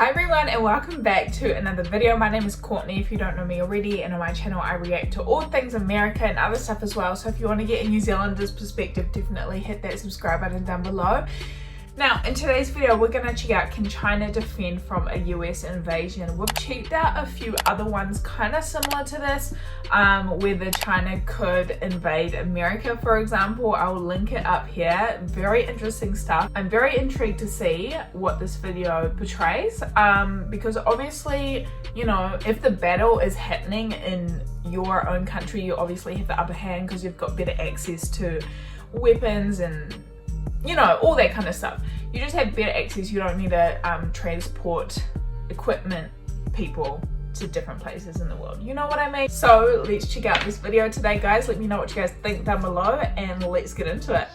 Hi everyone and welcome back to another video. My name is Courtney if you don't know me already, and on my channel I react to all things America and other stuff as well. So if you want to get a New Zealander's perspective, definitely hit that subscribe button down below. Now in today's video we're going to check out, can China defend from a US invasion? We've checked out a few other ones kind of similar to this, whether China could invade America for example. I will link it up here. Very interesting stuff. I'm very intrigued to see what this video portrays, because obviously, you know, if the battle is happening in your own country, you obviously have the upper hand because you've got better access to weapons and, you know, all that kind of stuff. You just have better access. You don't need to transport equipment, people to different places in the world. You know what I mean? So let's check out this video today, guys. Let me know what you guys think down below and let's get into it.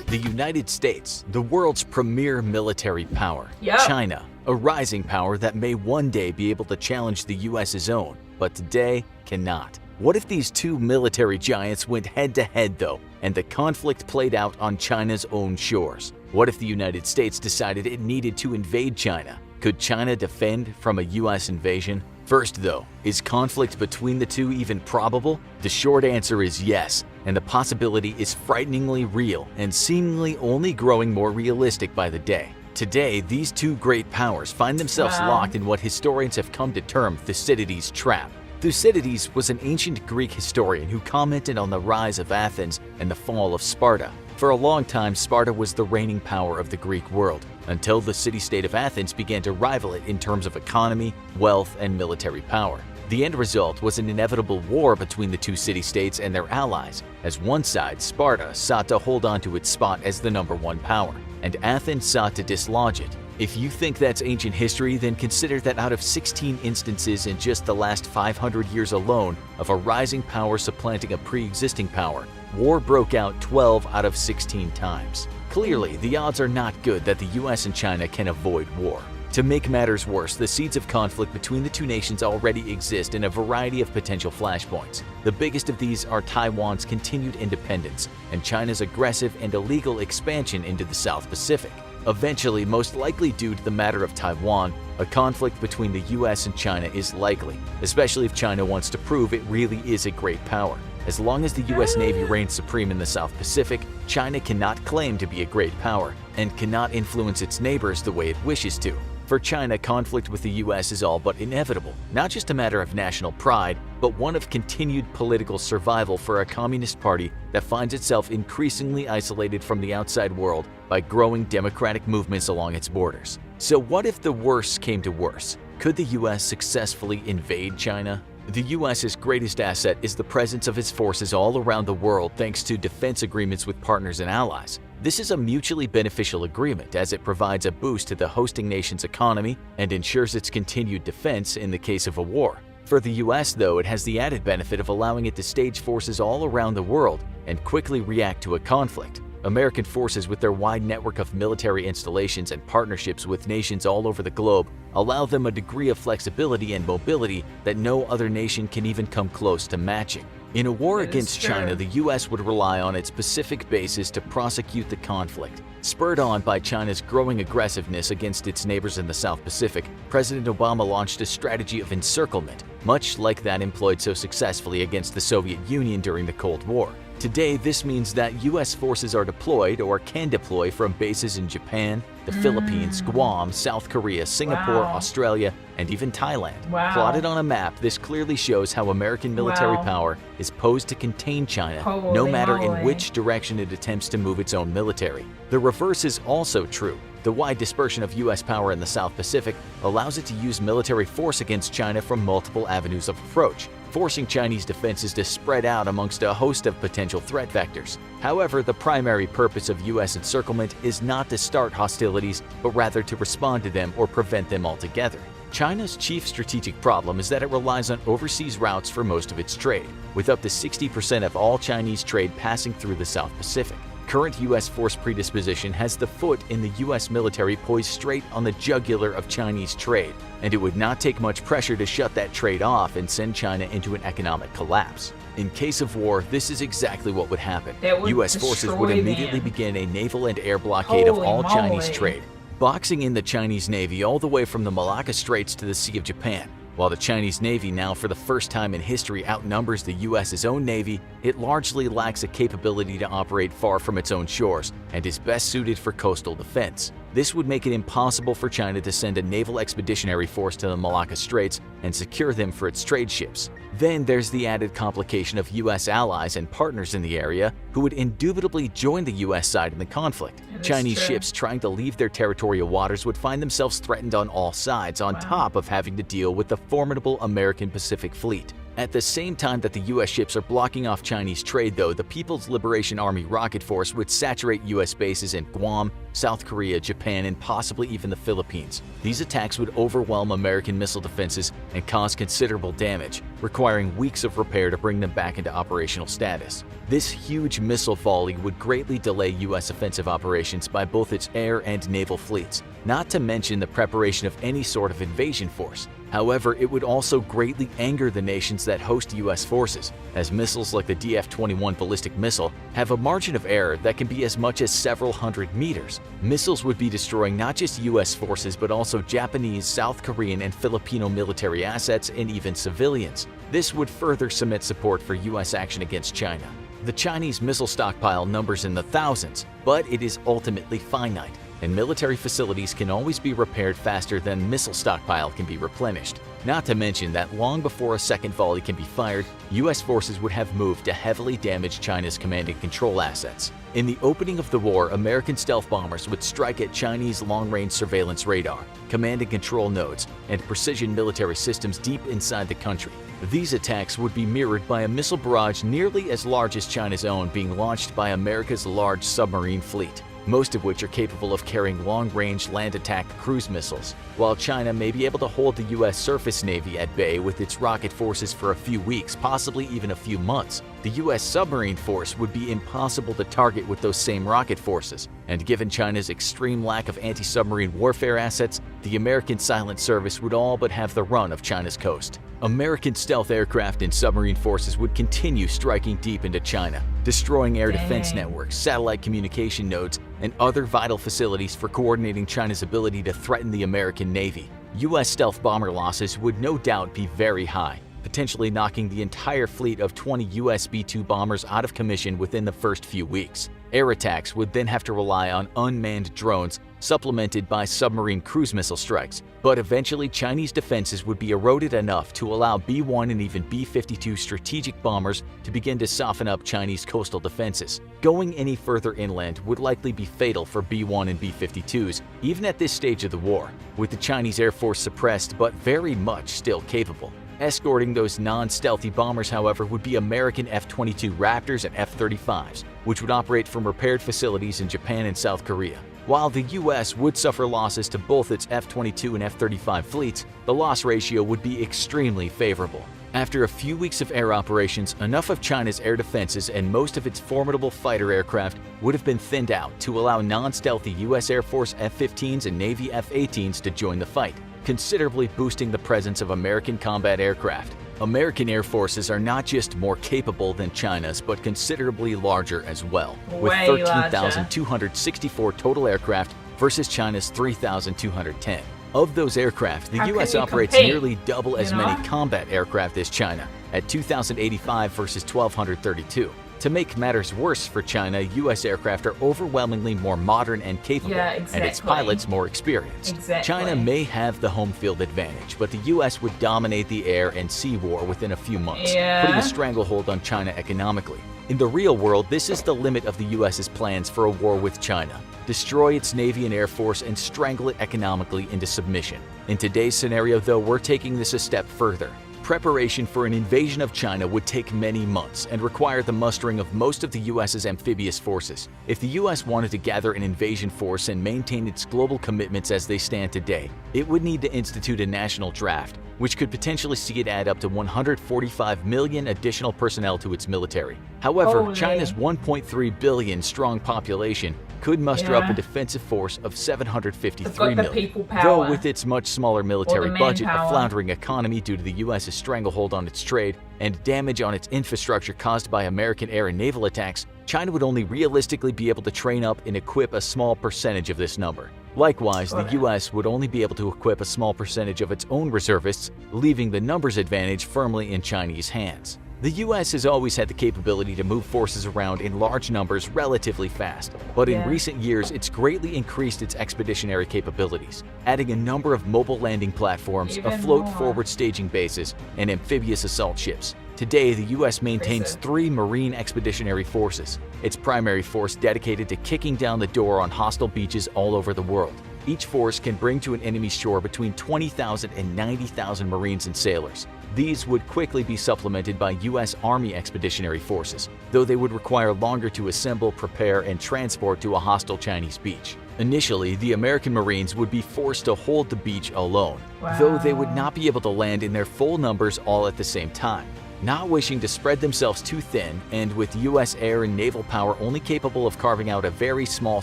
The United States, the world's premier military power. Yep. China, a rising power that may one day be able to challenge the US's own, but today cannot. What if these two military giants went head-to-head though, and the conflict played out on China's own shores? What if the United States decided it needed to invade China? Could China defend from a US invasion? First though, is conflict between the two even probable? The short answer is yes, and the possibility is frighteningly real and seemingly only growing more realistic by the day. Today, these two great powers find themselves locked in what historians have come to term Thucydides Trap. Thucydides was an ancient Greek historian who commented on the rise of Athens and the fall of Sparta. For a long time, Sparta was the reigning power of the Greek world, until the city-state of Athens began to rival it in terms of economy, wealth, and military power. The end result was an inevitable war between the two city-states and their allies, as one side, Sparta, sought to hold on to its spot as the #1 power, and Athens sought to dislodge it. If you think that's ancient history, then consider that out of 16 instances in just the last 500 years alone of a rising power supplanting a pre-existing power, war broke out 12 out of 16 times. Clearly, the odds are not good that the US and China can avoid war. To make matters worse, the seeds of conflict between the two nations already exist in a variety of potential flashpoints. The biggest of these are Taiwan's continued independence and China's aggressive and illegal expansion into the South Pacific. Eventually, most likely due to the matter of Taiwan, a conflict between the US and China is likely, especially if China wants to prove it really is a great power. As long as the US Navy reigns supreme in the South Pacific, China cannot claim to be a great power and cannot influence its neighbors the way it wishes to. For China, conflict with the US is all but inevitable, not just a matter of national pride, but one of continued political survival for a communist party that finds itself increasingly isolated from the outside world by growing democratic movements along its borders. So what if the worst came to worse? Could the US successfully invade China? The US's greatest asset is the presence of its forces all around the world thanks to defense agreements with partners and allies. This is a mutually beneficial agreement as it provides a boost to the hosting nation's economy and ensures its continued defense in the case of a war. For the US, though, it has the added benefit of allowing it to stage forces all around the world and quickly react to a conflict. American forces, with their wide network of military installations and partnerships with nations all over the globe, allow them a degree of flexibility and mobility that no other nation can even come close to matching. In a war against China, the US would rely on its Pacific bases to prosecute the conflict. Spurred on by China's growing aggressiveness against its neighbors in the South Pacific, President Obama launched a strategy of encirclement, much like that employed so successfully against the Soviet Union during the Cold War. Today, this means that US forces are deployed or can deploy from bases in Japan, the Philippines, Guam, South Korea, Singapore, Australia, and even Thailand. Plotted on a map, this clearly shows how American military power is posed to contain China, no matter in which direction it attempts to move its own military. The reverse is also true. The wide dispersion of US power in the South Pacific allows it to use military force against China from multiple avenues of approach, forcing Chinese defenses to spread out amongst a host of potential threat vectors. However, the primary purpose of US encirclement is not to start hostilities, but rather to respond to them or prevent them altogether. China's chief strategic problem is that it relies on overseas routes for most of its trade, with up to 60% of all Chinese trade passing through the South Pacific. Current U.S. force predisposition has the foot in the U.S. military poised straight on the jugular of Chinese trade, and it would not take much pressure to shut that trade off and send China into an economic collapse. In case of war, this is exactly what would happen. U.S. forces would immediately begin a naval and air blockade of all Chinese trade, boxing in the Chinese Navy all the way from the Malacca Straits to the Sea of Japan. While the Chinese Navy now for the first time in history outnumbers the U.S.'s own Navy, it largely lacks a capability to operate far from its own shores and is best suited for coastal defense. This would make it impossible for China to send a naval expeditionary force to the Malacca Straits and secure them for its trade ships. Then there's the added complication of U.S. allies and partners in the area who would indubitably join the U.S. side in the conflict. Chinese ships trying to leave their territorial waters would find themselves threatened on all sides, on top of having to deal with the formidable American Pacific Fleet. At the same time that the U.S. ships are blocking off Chinese trade, though, the People's Liberation Army rocket force would saturate U.S. bases in Guam, South Korea, Japan, and possibly even the Philippines. These attacks would overwhelm American missile defenses and cause considerable damage, requiring weeks of repair to bring them back into operational status. This huge missile volley would greatly delay U.S. offensive operations by both its air and naval fleets, not to mention the preparation of any sort of invasion force. However, it would also greatly anger the nations that host U.S. forces, as missiles like the DF-21 ballistic missile have a margin of error that can be as much as several hundred meters. Missiles would be destroying not just U.S. forces but also Japanese, South Korean, and Filipino military assets and even civilians. This would further cement support for U.S. action against China. The Chinese missile stockpile numbers in the thousands, but it is ultimately finite, and military facilities can always be repaired faster than missile stockpile can be replenished. Not to mention that long before a second volley can be fired, U.S. forces would have moved to heavily damage China's command and control assets. In the opening of the war, American stealth bombers would strike at Chinese long-range surveillance radar, command and control nodes, and precision military systems deep inside the country. These attacks would be mirrored by a missile barrage nearly as large as China's own being launched by America's large submarine fleet, most of which are capable of carrying long-range land attack cruise missiles. While China may be able to hold the U.S. surface navy at bay with its rocket forces for a few weeks, possibly even a few months, the U.S. submarine force would be impossible to target with those same rocket forces. And given China's extreme lack of anti-submarine warfare assets, the American Silent Service would all but have the run of China's coast. American stealth aircraft and submarine forces would continue striking deep into China, destroying air defense networks, satellite communication nodes, and other vital facilities for coordinating China's ability to threaten the American Navy. U.S. stealth bomber losses would no doubt be very high, potentially knocking the entire fleet of 20 U.S. B-2 bombers out of commission within the first few weeks. Air attacks would then have to rely on unmanned drones, supplemented by submarine cruise missile strikes. But eventually, Chinese defenses would be eroded enough to allow B-1 and even B-52 strategic bombers to begin to soften up Chinese coastal defenses. Going any further inland would likely be fatal for B-1 and B-52s, even at this stage of the war, with the Chinese Air Force suppressed but very much still capable. Escorting those non-stealthy bombers, however, would be American F-22 Raptors and F-35s, which would operate from repaired facilities in Japan and South Korea. While the U.S. would suffer losses to both its F-22 and F-35 fleets, the loss ratio would be extremely favorable. After a few weeks of air operations, enough of China's air defenses and most of its formidable fighter aircraft would have been thinned out to allow non-stealthy U.S. Air Force F-15s and Navy F-18s to join the fight, considerably boosting the presence of American combat aircraft. American air forces are not just more capable than China's, but considerably larger as well, with 13,264 total aircraft versus China's 3,210. Of those aircraft, the U.S. operates nearly double as many combat aircraft as China, at 2,085 versus 1,232. To make matters worse for China, U.S. aircraft are overwhelmingly more modern and capable, and its pilots more experienced. China may have the home field advantage, but the U.S. would dominate the air and sea war within a few months, putting a stranglehold on China economically. In the real world, this is the limit of the U.S.'s plans for a war with China. Destroy its Navy and Air Force and strangle it economically into submission. In today's scenario, though, we're taking this a step further. preparation for an invasion of China would take many months and require the mustering of most of the US's amphibious forces. If the US wanted to gather an invasion force and maintain its global commitments as they stand today, it would need to institute a national draft, which could potentially see it add up to 145 million additional personnel to its military. However, Holy. China's 1.3 billion strong population could muster up a defensive force of 753 million. People power. Though with its much smaller military budget, a manpower. floundering economy due to the US's stranglehold on its trade, and damage on its infrastructure caused by American air and naval attacks, China would only realistically be able to train up and equip a small percentage of this number. Likewise, the US would only be able to equip a small percentage of its own reservists, leaving the numbers advantage firmly in Chinese hands. The US has always had the capability to move forces around in large numbers relatively fast, but in recent years it's greatly increased its expeditionary capabilities, adding a number of mobile landing platforms, afloat forward staging bases, and amphibious assault ships. Today, the US maintains 3 Marine Expeditionary Forces, its primary force dedicated to kicking down the door on hostile beaches all over the world. Each force can bring to an enemy's shore between 20,000 and 90,000 Marines and sailors. These would quickly be supplemented by US Army Expeditionary Forces, though they would require longer to assemble, prepare, and transport to a hostile Chinese beach. Initially, the American Marines would be forced to hold the beach alone, though they would not be able to land in their full numbers all at the same time. Not wishing to spread themselves too thin, and with US air and naval power only capable of carving out a very small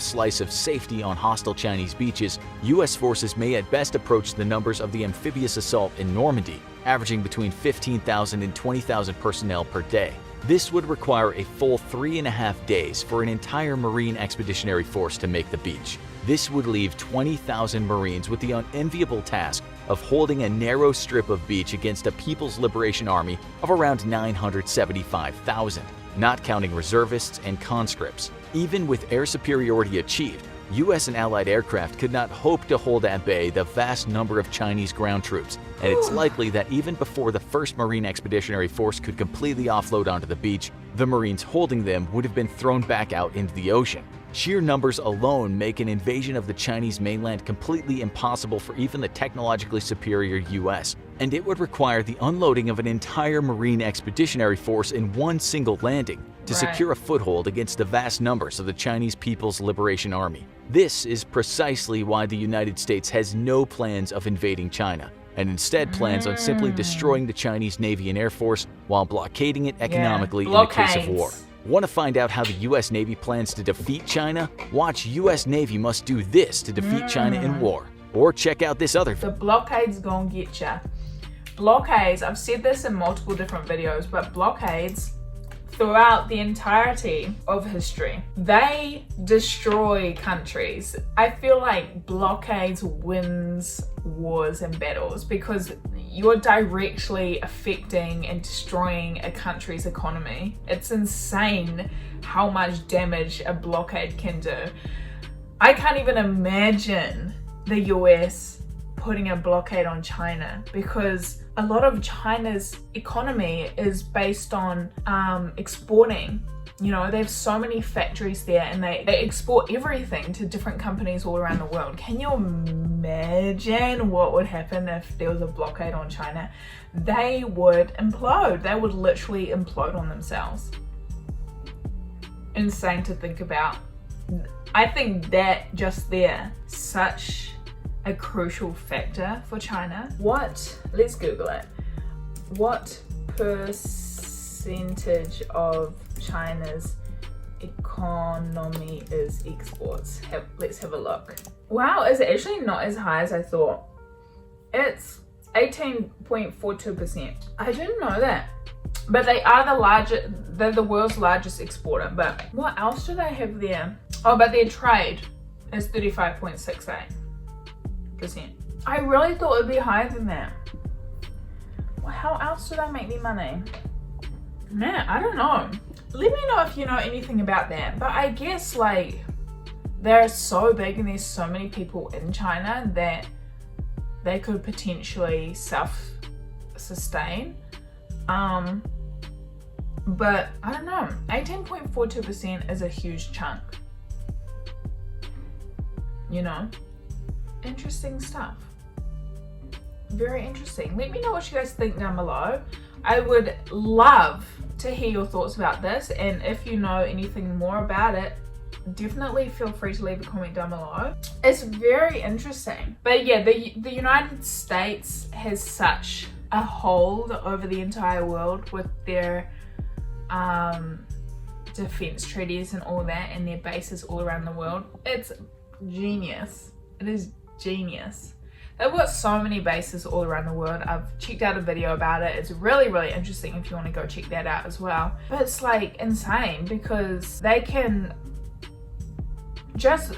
slice of safety on hostile Chinese beaches, US forces may at best approach the numbers of the amphibious assault in Normandy, averaging between 15,000 and 20,000 personnel per day. This would require a full 3.5 days for an entire Marine Expeditionary Force to make the beach. This would leave 20,000 Marines with the unenviable task of holding a narrow strip of beach against a People's Liberation Army of around 975,000, not counting reservists and conscripts. Even with air superiority achieved, US and Allied aircraft could not hope to hold at bay the vast number of Chinese ground troops, and it's likely that even before the first Marine Expeditionary Force could completely offload onto the beach, the Marines holding them would have been thrown back out into the ocean. Sheer numbers alone make an invasion of the Chinese mainland completely impossible for even the technologically superior US, and it would require the unloading of an entire Marine Expeditionary Force in one single landing to secure a foothold against the vast numbers of the Chinese People's Liberation Army. This is precisely why the United States has no plans of invading China, and instead plans on simply destroying the Chinese Navy and Air Force while blockading it economically in the case of war. Want to find out how the US Navy plans to defeat China? Watch US Navy Must Do This to Defeat China in War. Or check out this other video. The blockades gonna get ya. Blockades, I've said this in multiple different videos, but blockades throughout the entirety of history, they destroy countries. I feel like blockades wins wars and battles because you're directly affecting and destroying a country's economy. It's insane how much damage a blockade can do. I can't even imagine the US putting a blockade on China because a lot of China's economy is based on exporting. You know, they have so many factories there and they export everything to different companies all around the world. Can you imagine what would happen if there was a blockade on China? They would implode. They would literally implode on themselves. Insane to think about. I think that just there, such a crucial factor for China. Let's Google it. What percentage of China's economy is exports? Let's have a look. Wow, it's actually not as high as I thought. It's 18.42%. I didn't know that. But they are they're the world's largest exporter. But what else do they have there? Oh, but their trade is 35.68%. I really thought it'd be higher than that. Well, how else do they make their money? Man, I don't know. Let me know if you know anything about that. But I guess like they're so big and there's so many people in China that they could potentially self-sustain. But I don't know. 18.42% is a huge chunk. You know? Interesting stuff. very interesting. Let me know what you guys think down below. I would love to hear your thoughts about this, and if you know anything more about it, definitely feel free to leave a comment down below. It's very interesting. But yeah, the United States has such a hold over the entire world with their defense treaties and all that, and their bases all around the world. It's genius. It is genius. They've got so many bases all around the world. I've checked out a video about it. It's really, really interesting if you want to go check that out as well. But it's like insane because they can, just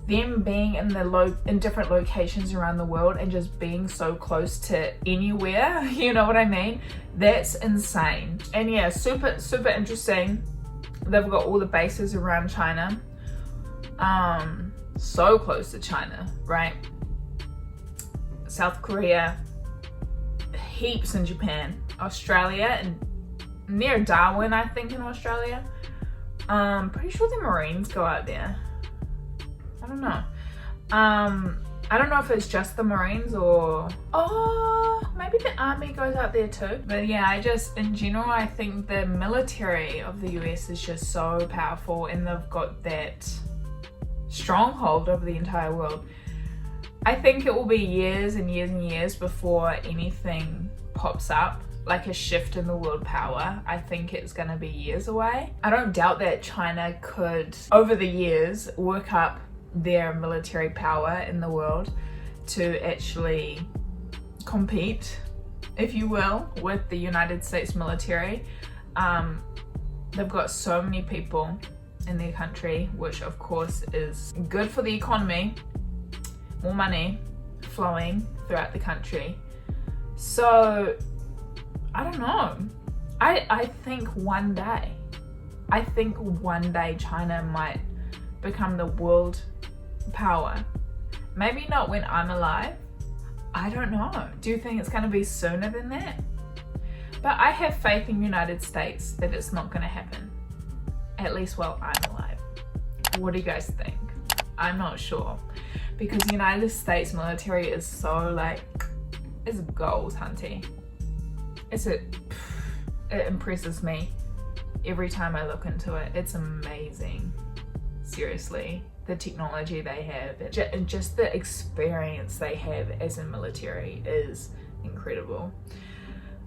them being in different locations around the world and just being so close to anywhere, you know what I mean? That's insane. And yeah, super, super interesting. They've got all the bases around China. So close to China, right? South Korea, heaps in Japan, Australia, and near Darwin, I think, in Australia. Pretty sure the Marines go out there. I don't know. I don't know if it's just the Marines or maybe the Army goes out there too. But yeah, in general, I think the military of the US is just so powerful, and they've got that stronghold over the entire world. I think it will be years and years and years before anything pops up, like a shift in the world power. I think it's going to be years away. I don't doubt that China could, over the years, work up their military power in the world to actually compete, if you will, with the United States military. They've got so many people in their country, which of course is good for the economy. More money flowing throughout the country. So I don't know. I think one day China might become the world power. Maybe not when I'm alive. I don't know. Do you think it's going to be sooner than that? But I have faith in the United States that it's not going to happen. At least while I'm alive. What do you guys think? I'm not sure. Because the United States military is so like, it's goals hunting. It impresses me every time I look into it. It's amazing. Seriously, the technology they have and just the experience they have as a military is incredible.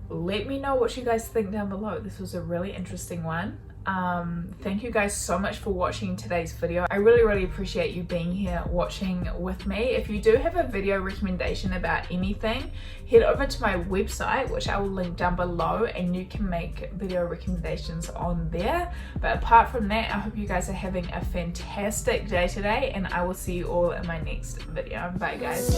Let me know what you guys think down below. This was a really interesting one. Thank you guys so much for watching today's video. I really appreciate you being here watching with me. If you do have a video recommendation about anything, head over to my website, which I will link down below, and you can make video recommendations on there. But apart from that, I hope you guys are having a fantastic day today, and I will see you all in my next video. Bye guys.